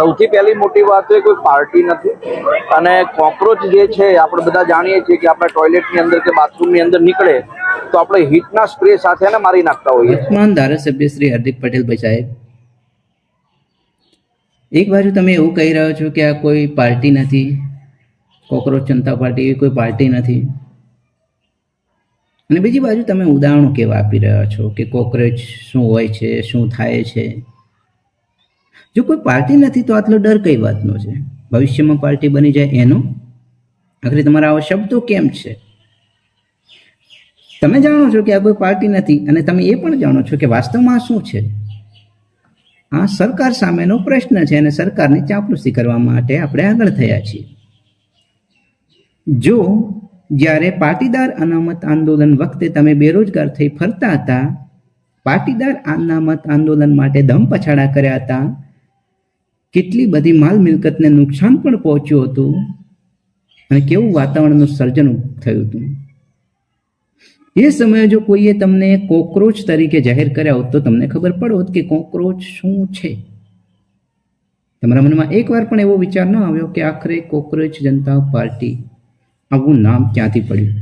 સૌથી પહેલી મોટી વાત તો કોઈ પાર્ટી નથી અને કોકરોચ જે છે આપણે બધા જાણીએ છીએ કે આપણે ટોયલેટની અંદર કે બાથરૂમની અંદર નીકળે તો આપણે હીટના સ્પ્રે સાથે એને મારી નાખતા હોઈએ છીએ. વર્તમાન ધારાસભ્ય શ્રી હાર્દિક પટેલભાઈ સાહેબ, એક બાજુ તમે એવું કહી રહ્યો છો કે આ કોઈ પાર્ટી નથી, કોકરોચ જનતા પાર્ટી એવી કોઈ પાર્ટી નથી, અને બીજી બાજુ તમે ઉદાહરણો કેવા આપી રહ્યા છો કે કોકરોચ શું હોય છે, શું થાય છે. જો કોઈ પાર્ટી નથી તો આટલો ડર કઈ વાતનો છે? ભવિષ્યમાં પાર્ટી બની જાય એનો આખરે તમારા આવા શબ્દો કેમ છે? તમે જાણો છો કે આ કોઈ પાર્ટી નથી અને તમે એ પણ જાણો છો કે વાસ્તવમાં શું છે. આ સરકાર સામેનો પ્રશ્ન છે અને સરકારની ચાંપલુસી કરવા માટે આપણે આગળ થયા છીએ. જો જ્યારે પાટીદાર અનામત આંદોલન વખતે તમે બેરોજગાર થઈ ફરતા હતા, પાટીદાર અનામત આંદોલન માટે દમ પછાડા કર્યા હતા, કેટલી બધી માલ મિલકતને નુકસાન પણ પહોંચ્યું હતું અને કેવું વાતાવરણનું સર્જન થયું હતું. એ સમયે જો કોઈએ તમને કોકરોચ તરીકે જાહેર કર્યા હોત તો તમને ખબર પડોત કે કોકરોચ શું છે. તમારા મનમાં એકવાર પણ એવો વિચાર ન આવ્યો કે આખરે કોકરોચ જનતા પાર્ટી આવું નામ ક્યાંથી પડ્યું?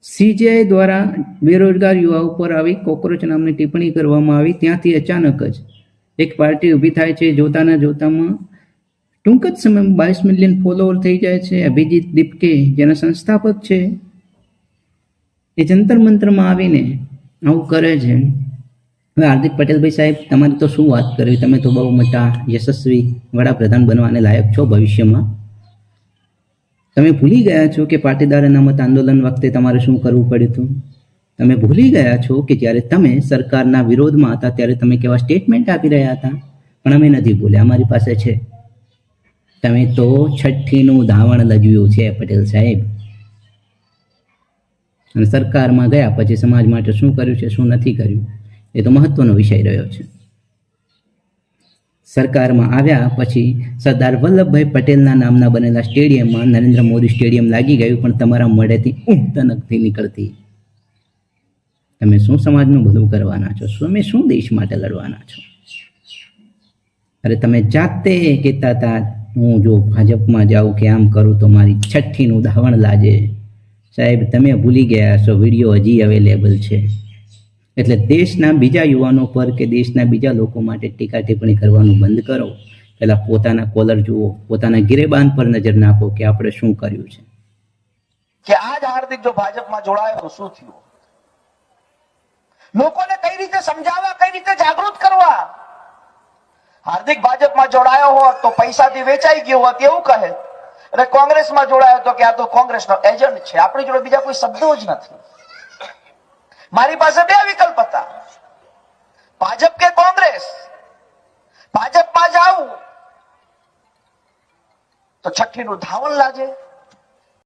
સીજીઆઈ દ્વારા બેરોજગાર યુવાઓ પર આવી કોકરોચ નામની ટિપ્પણી કરવામાં આવી. ત્યાંથી અચાનક જ એક પાર્ટી ઊભી થાય છે. જોતાના જોતામાં ટૂંક જ સમયમાં 22 મિલિયન ફોલોવર થઈ જાય છે. અભિજીત દીપકે જેના સંસ્થાપક છે એ જંતર મંતરમાં આવીને આવું કરે છે. હવે હાર્દિક પટેલભાઈ સાહેબ, તમારી તો શું વાત કરવી, તમે તો બહુ મોટા યશસ્વી વડાપ્રધાન બનવાને લાયક છો ભવિષ્યમાં. તમે ભૂલી ગયા છો કે પાટીદાર અનામત આંદોલન વખતે તમારે શું કરવું પડ્યું હતું. તમે ભૂલી ગયા છો કે જ્યારે તમે સરકારના વિરોધમાં હતા ત્યારે તમે કેવા સ્ટેટમેન્ટ આપી રહ્યા હતા. પણ અમે નથી ભૂલ્યા, અમારી પાસે છે. તમે તો છઠ્ઠીનું ધાવણ લજવ્યું છે પટેલ સાહેબ. અને સરકારમાં ગયા પછી સમાજ માટે શું કર્યું છે, શું નથી કર્યું, એ તો મહત્વનો વિષય રહ્યો છે. સરકારમાં આવ્યા પછી સરદાર વલ્લભભાઈ પટેલના નામના બનેલા સ્ટેડિયમમાં નરેન્દ્ર મોદી સ્ટેડિયમ લાગી ગયું, પણ તમારા મોઢેથી ઊંઘ નથી નીકળતી. તમે શું સમાજનું ભલું કરવાના છો? તમે શું દેશ માટે લડવાના છો? અરે તમે જાતે કહેતા હતા હું જો ભાજપમાં જાઉં કે આમ કરું તો મારી છઠ્ઠીનું ધાવણ લાજે. સાહેબ, તમે ભૂલી ગયા છો, વિડીયો હજી અવેલેબલ છે. એટલે દેશના બીજા યુવાનો પર કે દેશના બીજા લોકો માટે ટીકા ટિપ્પણી કરવાનું બંધ કરો. પહેલા પોતાના કોલર જુઓ, પોતાના ગિરેબાન પર નજર નાખો કે આપણે શું કર્યું છે. કે આજ હાર્દિક જો ભાજપમાં જોડાયો તો શું થયું? લોકોને કઈ રીતે સમજાવવા, કઈ રીતે જાગૃત કરવા? હાર્દિક ભાજપમાં જોડાયો હોત તો પૈસાથી વેચાઈ ગયો હોત એવું કહે, અને કોંગ્રેસમાં જોડાયો તો કે આ તો કોંગ્રેસનો એજન્ટ છે. આપણી જોડે બીજા કોઈ શબ્દો જ નથી. મારી પાસે બે વિકલ્પ હતા, ભાજપ કે કોંગ્રેસ. ભાજપમાં જાઉં તો છઠ્ઠીનું ધાવણ લાગે,